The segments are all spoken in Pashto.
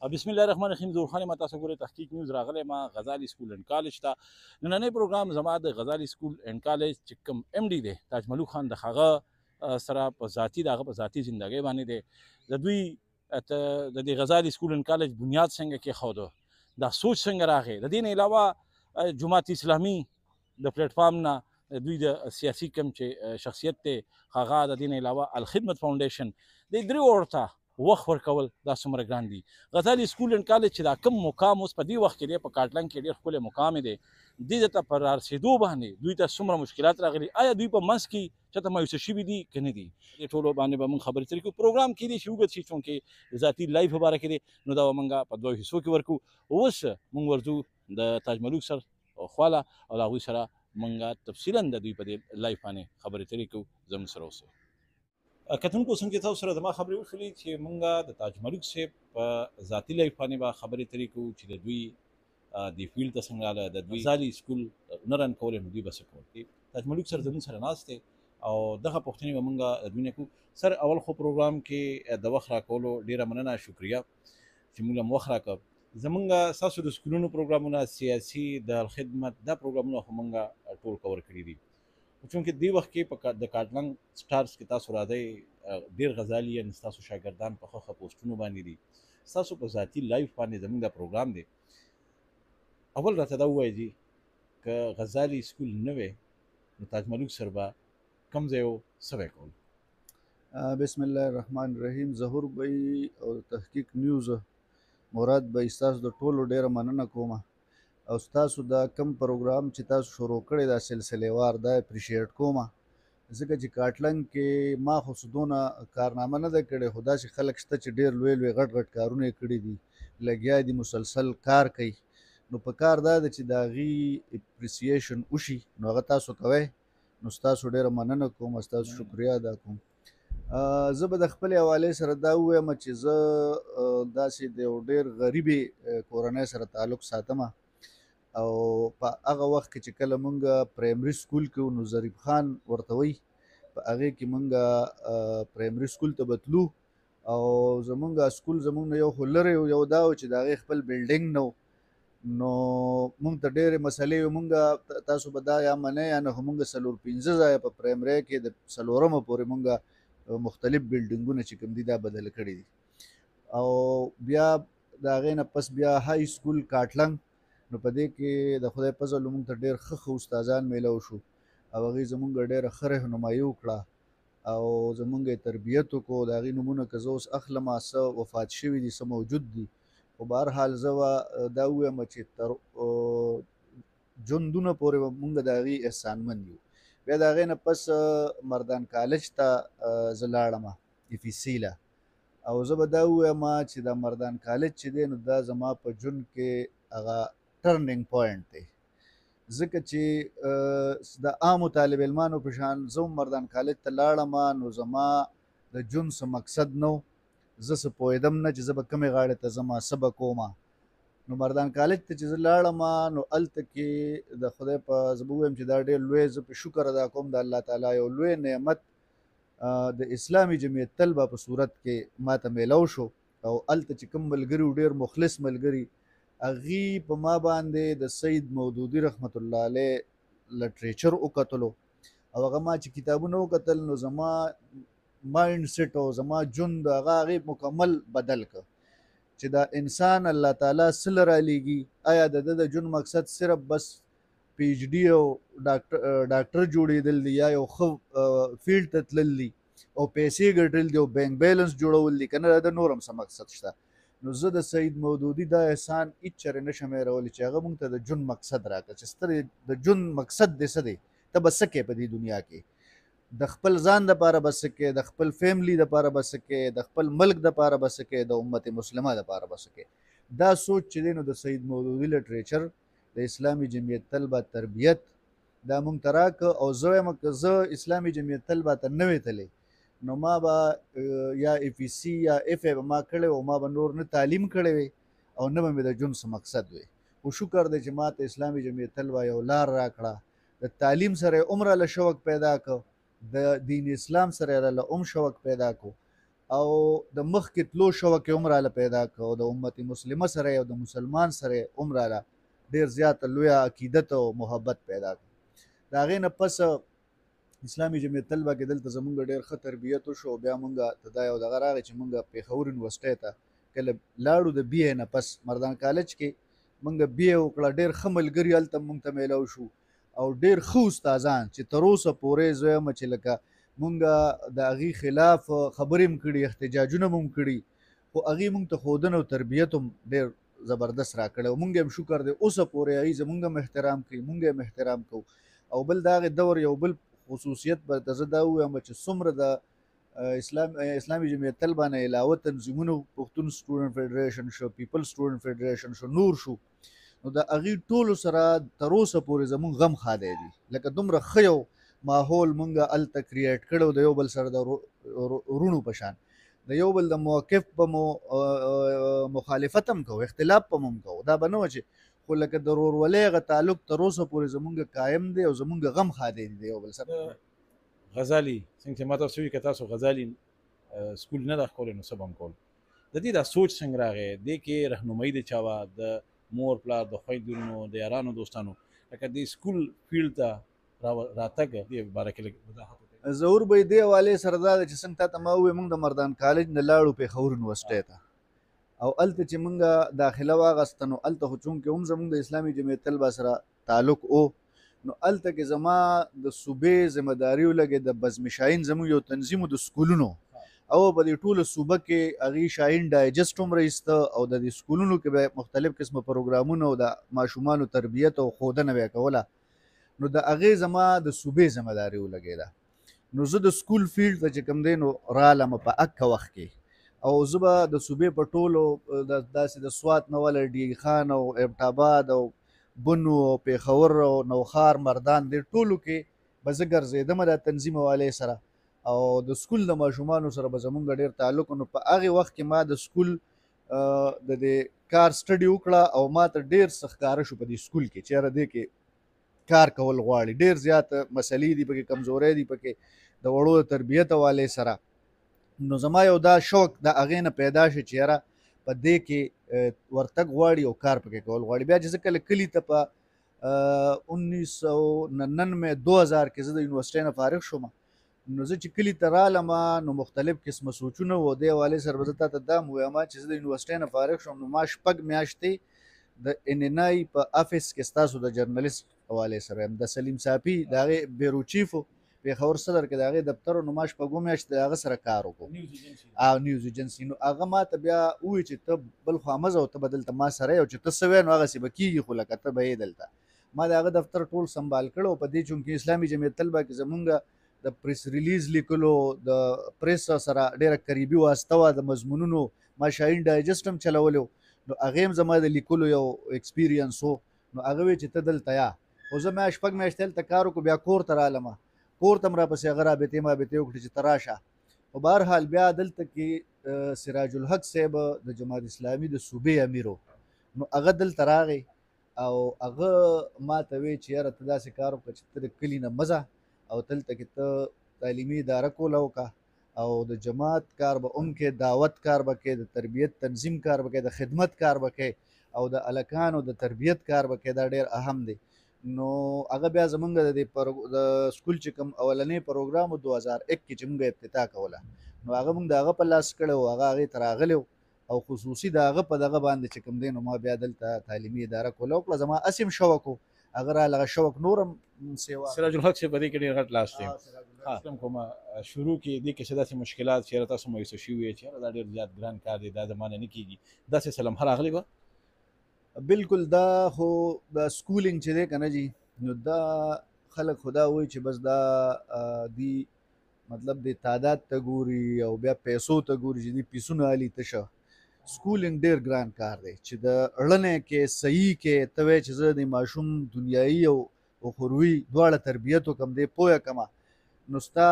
بسم الله الرحمن الرحیم. زور خان ما تاسو ګورئ تحقیق نیوز راغلی ما غزالی سکول اینڈ کالج ته. نننی پروګرام زما د غزالی سکول اینڈ کالج چې کوم ایم ډي دی تاج ملک خان د هغه سره په ذاتي دغه په ذاتي زندګۍ باندې دی د دوی د دې غزالی سکول اینڈ کالج بنیاد څنګه کېښوده، دا سوچ څنګه راغی. د دې نه علاوه جماعت اسلامي د پلیټفارم نه دوی د سیاسي کوم چې شخصیت دی هغه د دې نه علاوه الخدمت فاونډیشن د درې ورته وخت ورکول دا څومره ګران دي. غزالی سکول اینډ کالج چې دا کوم مقام اوس په دې وخت کې دی په کاټلنګ کې ډېر ښکلی مقام دی، دې ته په رارسېدو باندې دوی ته څومره مشکلات راغلي، آیا دوی په منځ کې چېرته مایوسه شوي دي که نه دي؟ دې ټولو باندې به موږ خبرې اترې کوو. پروګرام کیدای شي اوږد شي چونکې ذاتي لایف په باره کې دی، نو دا به موږ په دوو حصو کې ورکو. اوس موږ ورځو د تاج ملک سر خواله او د هغوی سره موږ تفصیلا د دوی په دې لایف باندې خبرې اترې کوو. زموږ سره اوسئ. کتونکو څنګه تاسو سره زما خبرې وشولې چې موږ د تاج ملک صاحب په ذاتي لایف باندې به خبرې اترې کوو چې د دوی د فیلډ ته څنګه راغله، د دوی غزالي سکول نه رن کولی نو دوی به څه کول. تاج ملک سر زموږ سره ناست دی او دغه پوښتنې به موږ د دوی نه کوو. سر اول خو پروګرام کې د وخت راکولو ډېره مننه، شکریه چې موږ هم وخت راکړ. زمونږ ستاسو د سکولونو پروګرامونه سیاسي د خدمت دا پروګرامونه خو موږ ټول کور کړي دي، چونکې دې وخت کې په د کاټلنګ سټارز کې تاسو راځئ ډېر غزالي یعنې ستاسو شاګردان په ښه ښه پوسټونو باندې دي. ستاسو په ذاتي لایف باندې زموږ دا پروګرام دی. اول راته دا ووایئ جي که غزالي سکول نه وی نو تاج ملک سر به کوم ځای و څه به کول؟ بسم الله الرحمن الرحیم. ظهور بی او تحقیق نیوز مراد به ستاسو د ټولو ډیره مننه کوم او ستاسو دا کم پروګرام چې تاسو شروع کړی دا سلسله وار دا اپریشیټ کوم، ځکه چې کاټلنګ کې ما خو دونه کارنامه نه ده کړې، خو داسې خلک شته چې ډېر لوی لوی غټ غټ کارونه یې کړي دي، لګیا دي مسلسل کار کوي. نو په کار دا ده چې د هغې اپریسیشن وشي، نو هغه تاسو کوئ. نو ستاسو ډېره مننه کوم، ستاسو شکریه ادا کوم. زه به د خپلې حوالې سره دا ووایم چې زه داسې د یو ډېر غریبې کورنۍ سره تعلق ساتم او په هغه وخت کې چې کله مونږ پرایمري سکول کې نو ظریف خان ورته وایي، په هغې کې مونږ پرایمري سکول ته بتلو او زمونږ سکول زمونږ نه یو خو لرې یو دا و چې د هغې خپل بلډینګ نه و، نو مونږ ته ډېرې مسلې وې. مونږ تاسو به دا یا منئ یا نه، خو مونږ 4-5 ځایه په پرایمرۍ کې د 4مه پورې مونږ مختلف بلډینګونه چې کوم دي دا بدل کړي دي. او بیا د هغې نه پس بیا های سکول کاټلنګ، نو په دې کې د خدای فضل موږ ته ډېر ښه استادان میلاو شو او هغوی زمونږ ډېره ښه رهنمایي وکړه او زمونږ یې تربیت وکړو. د هغې نومونه که زه اوس اخلم څه وفات شوي دي څه موجود دي، خو به هر حال زه به دا ووایم چې تر ژوندونه پورې به مونږ د هغې احسانمند یو. بیا د هغې نه پس مردان کالج ته زه لاړم FEC له، او زه به دا ووایم چې دا مردان کالج چې دی نو دا زما په ژوند کې هغه ټرننګ پوینټ دی، ځکه چې د عامو طالب علمانو په شان زه هم مردان کالج ته لاړم، نو زما د ژوند څه مقصد نه و، زه څه پوهېدم نه چې زه به کومې غاړې ته ځم څه به کوم. نو مردان کالج ته چې زه لاړم نو هلته کې د خدای په زه به ووایم چې دا ډېر لوی زه په شکر ادا کوم د الله تعالی یو لوی نعمت د اسلامي جمعیت طلبه په صورت کې ما ته میلاو شو. او هلته چې کوم ملګري و ډېر مخلص ملګري، هغې په ما باندې د سید مودودي رحمت الله علیه لټریچر وکتلو او هغه ما چې کتابونه وکتل نو زما مایند سیټ او زما ژوند هغې مکمل بدل کړ چې دا انسان الله تعالی څه له رالیږي. آیا د ده د ژوند مقصد صرف بس PhD او ډاکټر جوړېدل دي یا یو ښه فیلډ ته تلل دي او پیسې ګټل دي او بینک بیلنس جوړول دي، که نه د نور هم څه مقصد شته؟ نو زه د سید مودودي دا احسان هېڅ چېرې نه شم هېرولی چې هغه مونږ ته د ژوند مقصد راکړه چې ستر د ژوند مقصد دې څه دی، ته به څه کوې په دې دنیا کې، د خپل ځان دپاره به څه کوې، د خپل فیملی دپاره به څه کوې، د خپل ملک دپاره به څه کوې، د امت مسلمه دپاره به څه کوې. دا سوچ چې دی نو د سید مودودي لټریچر د اسلامي جمعیت طلبه تربیت دا مونږ ته راکړه. او زه وایم که زه اسلامي جمعیت طلبه ته نه وی تللی نو ما به یا FEC یا FA به ما کړی او ما به نور نه تعلیم کړی وی او نه به مې د ژوند څه مقصد وی. خو شکر دی چې ما ته اسلامي جمعیت طلبه یو لار راکړه، د تعلیم سره یې هم راله شوق پیدا کړ، د دین اسلام سره یې راله هم شوق پیدا کړو او د مخکې تلو شوق یې هم راله پیدا کړ او د امت مسلمه سره او د مسلمان سره هم راله ډېر زیاته لویه عقیدت او محبت پیدا کړ. د هغې نه پس اسلامي جمعیت طلبه کې دلته زمونږ ډېر ښه تربیت وشو. بیا مونږ ته دا یو دغه راغی چې مونږ پېښور یونیورسټۍ ته کله لاړو د بی اې نه پس مردان کالج کې مونږ بی اې وکړه. ډېر ښه ملګري هلته مونږ ته میلاو شو او ډېر ښه استادان چې تر اوسه پورې زه یم چې لکه مونږ د هغې خلاف خبرې هم کړي، احتجاجونه هم کړي، خو هغې مونږ ته ښودنه او تربیت هم ډېر زبردست راکړی او مونږ هم شکر دی اوسه پورې هغې زمونږ هم احترام کوي، مونږ هم احترام کوو. او بل د هغې دور یو بل خصوصیت به ته زه دا ووایم چې څومره د اسلامي جمعیت طلبه نه علاوه تنظیمونو پښتون سټوډنټ فیډریشن شو، پیپل سټوډنټ فیډریشن شو، نور شو، نو د هغې ټولو سره تر اوسه پورې زمونږ غم خالی دی. لکه دومره ښه یو ماحول مونږ هلته کریټ کړی د یو بل سره د ورونو په شان، د یو بل د موقف په مو مخالفت هم کوو، اختلاف په هم کوو، دا به نه وه چې خو لکه د ورورولۍ هغه تعلق تر اوسه پورې زمونږ قایم دی او زمونږ غم خالی دی د یو بل سره. غزالي څنګه چې ما تاسو وویل که تاسو غزالي سکول نه ده ښکولی نو څه به هم کول. د دې دا سوچ څنګه راغی؟ دې کې رهنمایي د چا وه؟ د مور پلار، د خویندو ورونو، د یارانو دوستانو، لکه دې سکول فیلډ ته راتګ دې باره کې لږ وضاحت وکړئ. ظهور به یې دې حوالې سره دا ده چې څنګه تا ته ما وویل مونږ د مردان کالج نه لاړو پېښور یونیورسټۍ ته او هلته چې مونږ داخله واخیسته نو هلته خو چونکې هم زمونږ د اسلامي جمعیت طلبه سره تعلق و نو هلته کې زما د صوبې ذمهداري ولګېد د بزم شاهین زمونږ یو تنظیم د سکولونو او په دې ټوله صوبه کې هغې شاهین ډایجسټ هم رایسته او د دې سکولونو کې به مختلف قسمه پروګرامونه او د ماشومانو تربیت او ښودنه به یې کوله. نو د هغې زما د صوبې ذمهداري ولګېده. نو زه د سکول فیلډ ته چې کوم دی نو رالم په اکه وخت کې او زه به د صوبې په ټولو داسې د سوات نه واله ډي خان او ایبټ آباد او بنو او پېښور او نوخار مردان دې ټولو کې به زه ګرځېدم د تنظیم حوالې سره او د سکول د ماشومانو سره به زمونږ ډېر تعلق نو په هغې وخت کې ما د سکول د دې کار سټډي وکړه او ما ته ډېر څه ښکاره شو په دې سکول کې چې یاره دې کې کار کول غواړي. ډېر زیات مسلې دي پکې، کمزورۍ دي پکې د وړو د تربیت حوالې سره. نو زما یو دا شوق د هغې نه پیدا شو چې یاره په دې کې ورتګ غواړي او کار پکې کول غواړي. بیا چې زه کله کلي ته په 1999 2000 کې زه د یونیورسټۍ نه فارغ شوم نو زه چې کلي ته رالم نو مختلف قسمه سوچونه وو. دې حوالې سره به زه تا ته دا هم ووایم چې زه د یونیورسټۍ نه فارغ شوم نو ما 6 میاشتې د NNI په افس کې ستاسو د جرنلست حوالې سره یم. د سلیم صافي د هغې بیرو چیف و پېښور صدر کې د هغې دفتر نو ما 6 میاشتې د هغه سره کار وکړو او نیوز ایجنسي. نو هغه ما ته بیا ووایي چې ته بل خوا مه ځه او ته به دلته ما سره یې او چې ته څه وایې نو هغسې به کېږي خو لکه ته به یې دلته. ما د هغه دفتر ټول سنبال کړی او په دې چونکې اسلامي جمعیت طلبه کې زمونږ د پریس ریلیز لیکلو د پریس سره ډېره قریبي واسطه وه. د مضمونونو ما شاهین ډایجسټ هم چلولی نو هغې هم زما د لیکلو یو ایکسپیرینس و. نو هغه وایي چې ته دلته یا خو زه 6 میاشتې هلته کار وکړو بیا کور ته رالم کور ته هم راپسې هغه رابطې مابطې وکړې چې ته راشه. خو بهرحال بیا دلته کې سراج الحق صاحب د جماعت اسلامي د صوبې امیر و نو هغه دلته راغی او هغه ما ته وایي چې یاره ته داسې کار وکړه چې ته د کلي نه مه ځه او دلته کې ته تعلیمي اداره کوله وکړه او د جماعت کار به هم کې، دعوت کار به کې، د تربیت تنظیم کار به کې، د خدمت کار به کې او د هلکانو د تربیت کار به کې. دا ډېر اهم دی. نو هغه بیا زمونږ د سکول چې کوم اولنی پروګرام 2001 کې چې مونږ افتتاح کوله نو هغه مونږ د هغه په لاس کړی و هغه هغې ته راغلی او خصوصي د هغه په دغه باندې چې کوم دی نو ما بیا دلته تعلیمي اداره کوله وکړه. زما اسې هم شوق و هغه راله شوق نور هم سیوا سراج الحق چې په دې کې ډېر غټ لاس دی. کوم شروع کې دې کې څه داسې مشکلات چې یاره تاسو مایوسه شوي وې چې یاره دا ډېر زیات ګران کار دی دا زمانه نه کېږي داسې څه لمحه راغلی به؟ بالکل دا خو د سکولینګ چې دی که نه جي نو دا خلک خو دا وایي چې بس دا دی مطلب د تعداد ته ګوري او بیا پیسو ته ګوري چې دی پیسونه علي تشه. سکولینګ ډېر ګران کار دی چې د اړنې کې صحیح کې ته وایې چې زه د ماشوم دنیایي او اخروي دواړه تربیت وکړم دی پوهه کړمه نو ستا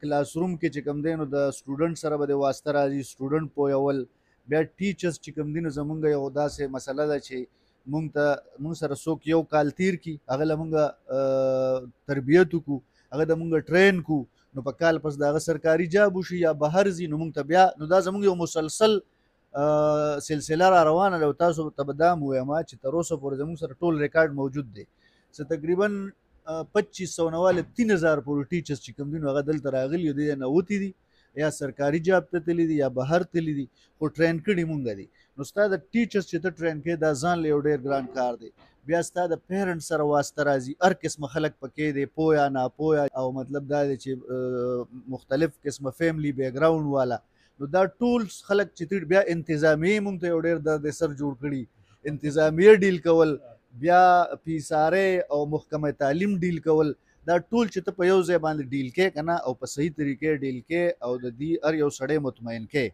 کلاس روم کې چې کوم دی نو د سټوډنټ سره به د واسطه راځي سټوډنټ پوهول. بیا ټیچرز چې کوم دي نو زمونږ یو داسې مسله ده چې مونږ سره څوک یو کال تیر کړي هغه له مونږ تربیت وکړو هغه د مونږ ټرین کړو نو په کال پس د هغه سرکاري جاب وشي یا بهر ځي نو موږ ته بیا نو دا زموږ یو مسلسل سلسله را روانه ده او تاسو ته به دا هم ووایم چې تر اوسه پورې زموږ سره ټول ریکارډ موجود دی څه تقریبا 2500 نه واله 3000 پورې ټیچرز چې کوم دي نو هغه دلته راغلي دي نه وتی دي یا سرکاري جاب ته تللی دي یا بهر تللی دي خو ټرین کړي مونږ دي نو ستا د ټیچرز چې ته ټرین کې دا ځان له یو ډېر ګران کار دی بیا ستا د پیرنټ سره واسطه راځي هر قسمه خلک پکې دی پویا ناپویا او مطلب دا دی چې مختلف قسمه فیملی بیک ګراوند والا نو دا ټول خلک چې بیا انتظامیه مونږ ته یو ډېر د سر جوړ کړي انتظامیه ډیل کول بیا پیساره او محکمه تعلیم ډیل کول دا ټول چې ته په یو ځای باندې ډیل کې کنه او په صحیح طریقې ډیل کې او د دې هر یو سړی مطمئن کې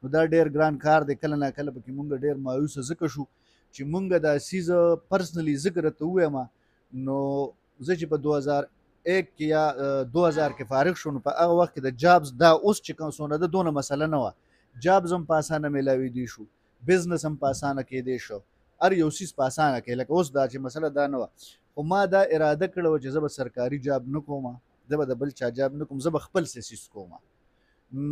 نو دا ډېر ګران کار دی کله نه کله پکې مونږ ډېر مایوسه ځکه شو چې مونږ دا سیزه پرسنلی ذکر ته ووایم نو زه چې په 2001 کې یا 2000 کې فارغ شوم په هغه وخت کې د جابز دا اوس چې کوم څونه ده دونه مسله نه وه جابز هم په اسانه میلاویدی شو بزنس هم په اسانه کېدی شو هر یو سیز په اسانه کې لکه اوس دا چې مسله دا نه وه خو ما دا اراده کړې وه چې زه به سرکاري جاب نه کوم زه به د بل چا جاب نه کوم زه به خپل سیس کوم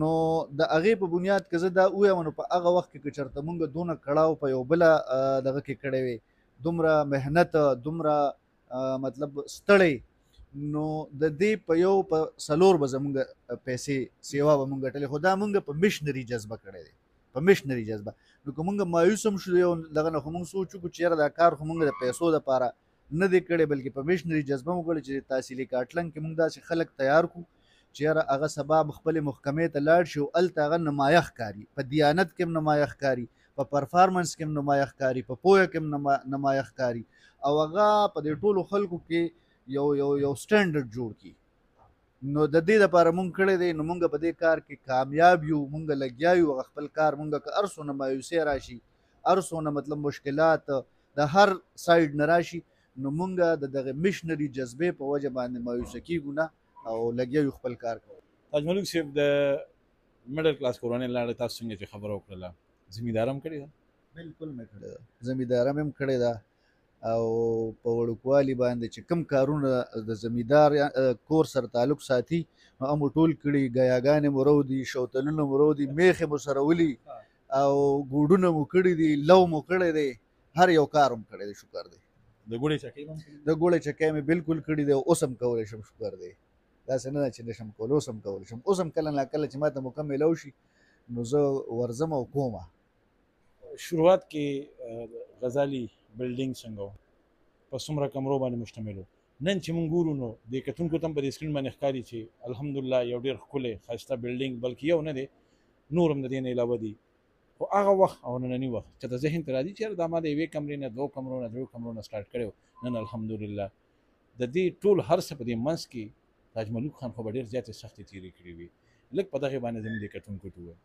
نو د هغې په بنیاد که زه دا ووایم نو په هغه وخت کې که چېرته مونږ دونه کړاو په یو بله دغه کې کړی وی دومره محنت دومره مطلب ستړی نو د دې په یو په څلور به زمونږ پیسې سیوا به مونږ ګټلې خو دا مونږ په مشنري جذبه کړی دی په مشنري جذبه نو که مونږ مایوس هم شو یو دغه نه خو مونږ سوچ وکړو چې یاره دا کار خو مونږ د پیسو دپاره نه دی کړی بلکې په مشنري جذبه مو کړی چې تحصیلي کاټلنګ کې مونږ داسې خلک تیار کړو چې یاره هغه سبا خپلې محکمې ته لاړ شي او هلته هغه نمایه ښکاري په دیانت کې هم نمایه ښکاري په پرفارمنس کې هم نمایه ښکاري په پوهه کې هم نمایه ښکاري او هغه په دې ټولو خلکو کې یو سټنډرډ جوړ کړي نو د دې لپاره مونږ کړی دی نو مونږ په دې کار کې کامیاب یو مونږ لګیا یو هغه خپل کار مونږ که هر څونه مایوسي راشي هر څونه مطلب مشکلات د هر سایډ نه راشي نو مونږ د دغه مشنري جذبې په وجه باندې مایوسه کیږو نه او لګیا یو خپل کار کوو تاج ملک صاحب د میډل کلاس کورنۍ لاړه تاسو څنګه چې خبره وکړله زمیندار هم کړې ده بالکل مې کړې ده زمیندار هم کړې ده او په وړوکوالي باندې چې کوم کارونه د زمیندار کور سره تعلق ساتي نو هم ټول کړي ګیاګانې مو رودي شوتلونه مو رودي میخې مو سره ولي او ګوډونه مو کړي دي لو مو کړی دی هر یو کار هم کړی دی شکر دی د ګوړې چکې هم د ګوړې چکې مې بالکل کړي دی اوس هم کولی شم شکر دی داسې نه ده چې نشم کولی اوس هم کولی شم اوس هم کله نا کله چې ماته موقع میلاو شي نو زه ورځم او کوم شروعات کې غزالي بلډینګ څنګه و په څومره کمرو باندې مشتمل و نن چې مونږ ګورو نو د کتونکو ته هم په دې سکرین باندې ښکاري چې الحمدلله یو ډېر ښکلی ښایسته بلډینګ بلکې یو نه دی نور هم د دې نه علاوه دي خو هغه وخت او ننني وخت چې ته ذهن ته راځي چې دا ما د یوې کمرې نه 2 کمرو نه 3 کمرو نه سټارټ کړی و نن الحمدلله د دې ټول هر څه په دې منځ کې تاج ملک خان خو به ډېر زیاتې سختې تېرې کړې وي لږ په دغې باندې زموږ د کتونکو ته ووایه